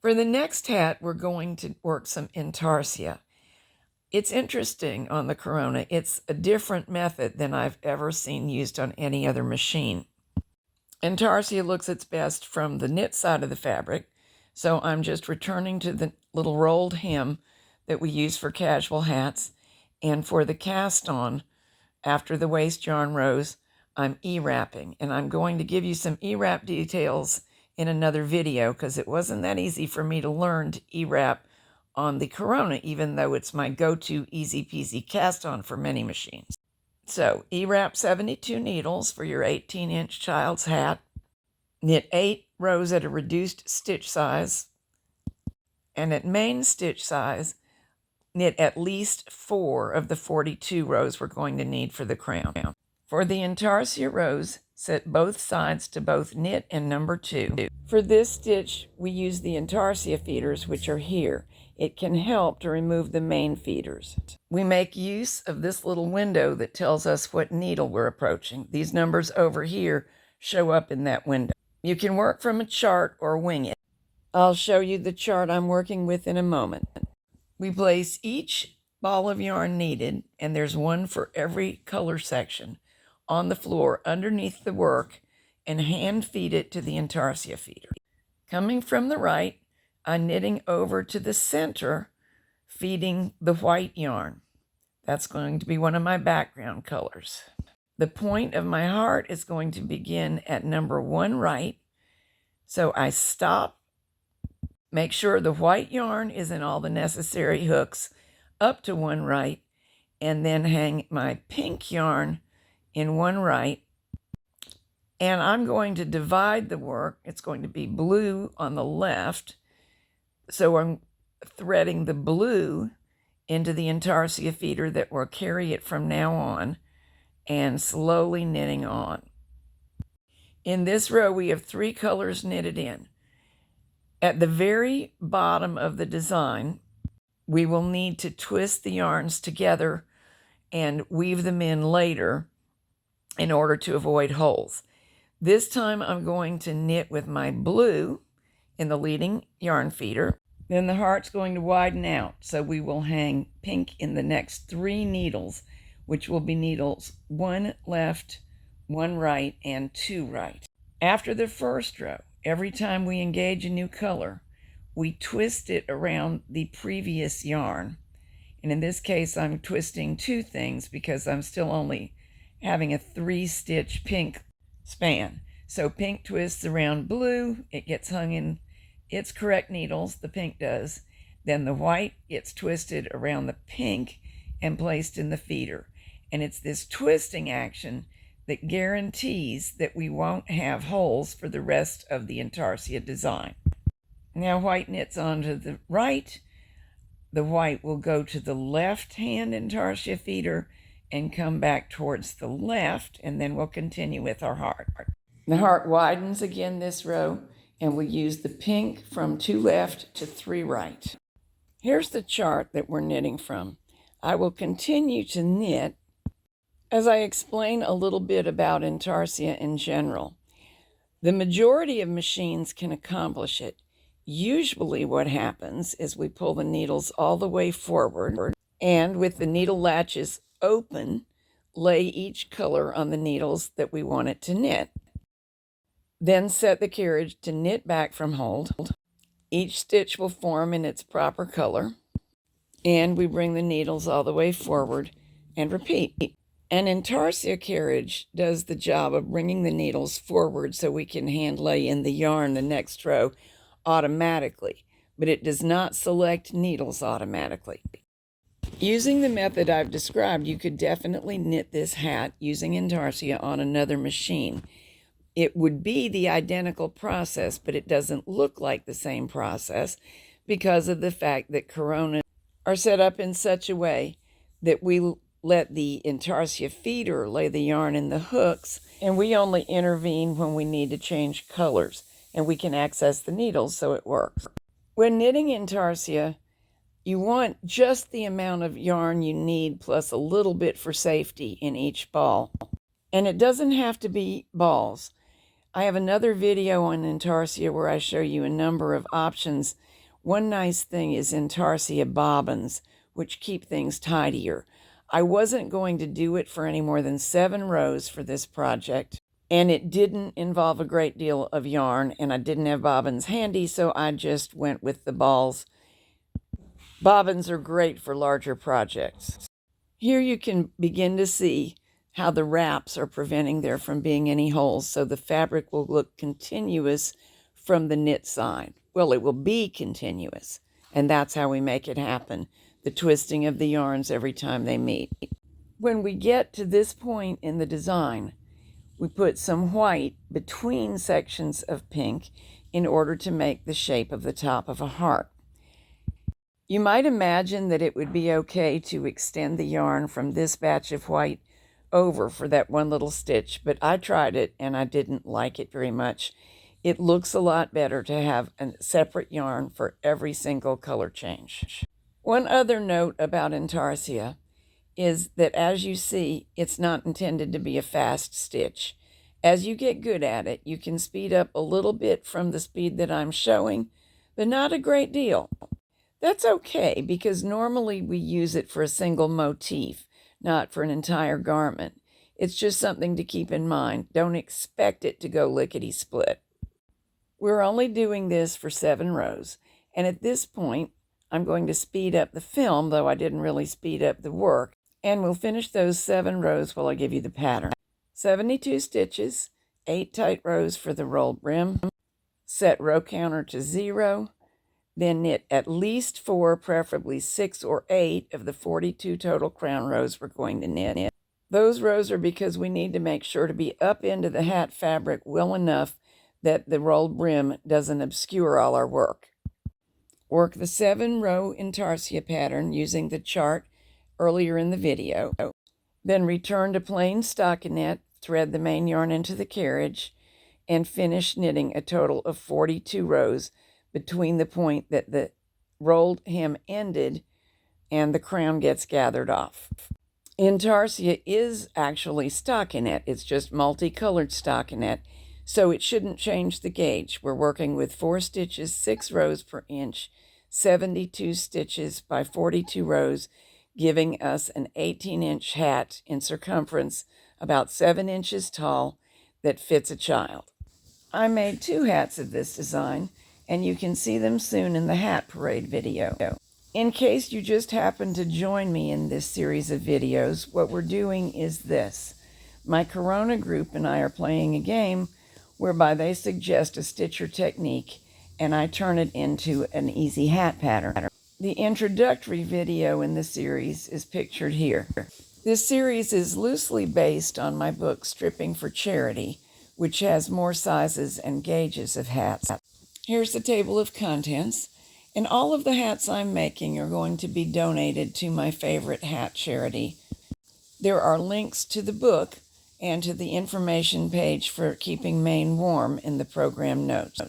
For the next hat, we're going to work some intarsia. It's interesting on the Corona. It's a different method than I've ever seen used on any other machine. Intarsia looks its best from the knit side of the fabric, so I'm just returning to the little rolled hem that we use for casual hats, and for the cast on, after the waste yarn rows, I'm E-wrapping, and I'm going to give you some E-wrap details in another video because it wasn't that easy for me to learn to E-wrap on the Corona, even though it's my go-to easy-peasy cast-on for many machines. So, E-wrap 72 needles for your 18-inch child's hat. Knit 8 rows at a reduced stitch size. And at main stitch size, knit at least 4 of the 42 rows we're going to need for the crown. For the intarsia rows, set both sides to both knit and number 2. For this stitch, we use the intarsia feeders, which are here. It can help to remove the main feeders. We make use of this little window that tells us what needle we're approaching. These numbers over here show up in that window. You can work from a chart or wing it. I'll show you the chart I'm working with in a moment. We place each ball of yarn needed, and there's one for every color section, on the floor underneath the work, and hand feed it to the intarsia feeder. Coming from the right, I'm knitting over to the center, feeding the white yarn. That's going to be one of my background colors. The point of my heart is going to begin at number 1 right. So I stop, make sure the white yarn is in all the necessary hooks up to 1 right, and then hang my pink yarn in 1 right. And I'm going to divide the work. It's going to be blue on the left. So I'm threading the blue into the intarsia feeder that will carry it from now on, and slowly knitting on. In this row, we have 3 colors knitted in. At the very bottom of the design, we will need to twist the yarns together and weave them in later in order to avoid holes. This time I'm going to knit with my blue in the leading yarn feeder. Then the heart's going to widen out, so we will hang pink in the next 3 needles, which will be needles 1 left, 1 right, and 2 right. After the first row, every time we engage a new color, we twist it around the previous yarn. And in this case, I'm twisting 2 things because I'm still only having a 3-stitch pink span. So pink twists around blue, it gets hung in its correct needles, the pink does. Then the white gets twisted around the pink and placed in the feeder. And it's this twisting action that guarantees that we won't have holes for the rest of the intarsia design. Now white knits onto the right. The white will go to the left hand intarsia feeder and come back towards the left, and then we'll continue with our heart. The heart widens again this row, and we use the pink from 2 left to 3 right. Here's the chart that we're knitting from. I will continue to knit as I explain a little bit about intarsia in general. The majority of machines can accomplish it. Usually what happens is we pull the needles all the way forward, and with the needle latches open, lay each color on the needles that we want it to knit. Then set the carriage to knit back from hold. Each stitch will form in its proper color, and we bring the needles all the way forward and repeat. An intarsia carriage does the job of bringing the needles forward so we can hand lay in the yarn the next row automatically, but it does not select needles automatically. Using the method I've described, you could definitely knit this hat using intarsia on another machine. It would be the identical process, but it doesn't look like the same process because of the fact that Corona are set up in such a way that we let the intarsia feeder lay the yarn in the hooks, and we only intervene when we need to change colors, and we can access the needles so it works. When knitting intarsia, you want just the amount of yarn you need plus a little bit for safety in each ball. And it doesn't have to be balls. I have another video on intarsia where I show you a number of options. One nice thing is intarsia bobbins, which keep things tidier. I wasn't going to do it for any more than 7 rows for this project, and it didn't involve a great deal of yarn, and I didn't have bobbins handy, so I just went with the balls. Bobbins are great for larger projects. Here you can begin to see how the wraps are preventing there from being any holes, so the fabric will look continuous from the knit side. Well, it will be continuous, and that's how we make it happen, the twisting of the yarns every time they meet. When we get to this point in the design, we put some white between sections of pink in order to make the shape of the top of a heart. You might imagine that it would be okay to extend the yarn from this batch of white over for that one little stitch, but I tried it and I didn't like it very much. It looks a lot better to have a separate yarn for every single color change. One other note about intarsia is that, as you see, it's not intended to be a fast stitch. As you get good at it, you can speed up a little bit from the speed that I'm showing, but not a great deal. That's okay, because normally we use it for a single motif, not for an entire garment. It's just something to keep in mind. Don't expect it to go lickety-split. We're only doing this for 7 rows, and at this point, I'm going to speed up the film, though I didn't really speed up the work, and we'll finish those 7 rows while I give you the pattern. 72 stitches, 8 tight rows for the rolled brim, set row counter to 0, then knit at least 4, preferably 6 or 8 of the 42 total crown rows we're going to knit. Those rows are because we need to make sure to be up into the hat fabric well enough that the rolled brim doesn't obscure all our work. Work the 7-row intarsia pattern using the chart earlier in the video. Then return to plain stockinette, thread the main yarn into the carriage, and finish knitting a total of 42 rows between the point that the rolled hem ended and the crown gets gathered off. Intarsia is actually stockinette. It's just multicolored stockinette, so it shouldn't change the gauge. We're working with 4 stitches, 6 rows per inch, 72 stitches by 42 rows, giving us an 18-inch hat in circumference, about 7 inches tall, that fits a child. I made 2 hats of this design, and you can see them soon in the hat parade video. In case you just happen to join me in this series of videos, what we're doing is this. My Corona group and I are playing a game whereby they suggest a stitcher technique, and I turn it into an easy hat pattern. The introductory video in the series is pictured here. This series is loosely based on my book, Stripping for Charity, which has more sizes and gauges of hats. Here's the table of contents, and all of the hats I'm making are going to be donated to my favorite hat charity. There are links to the book and to the information page for keeping Maine warm in the program notes.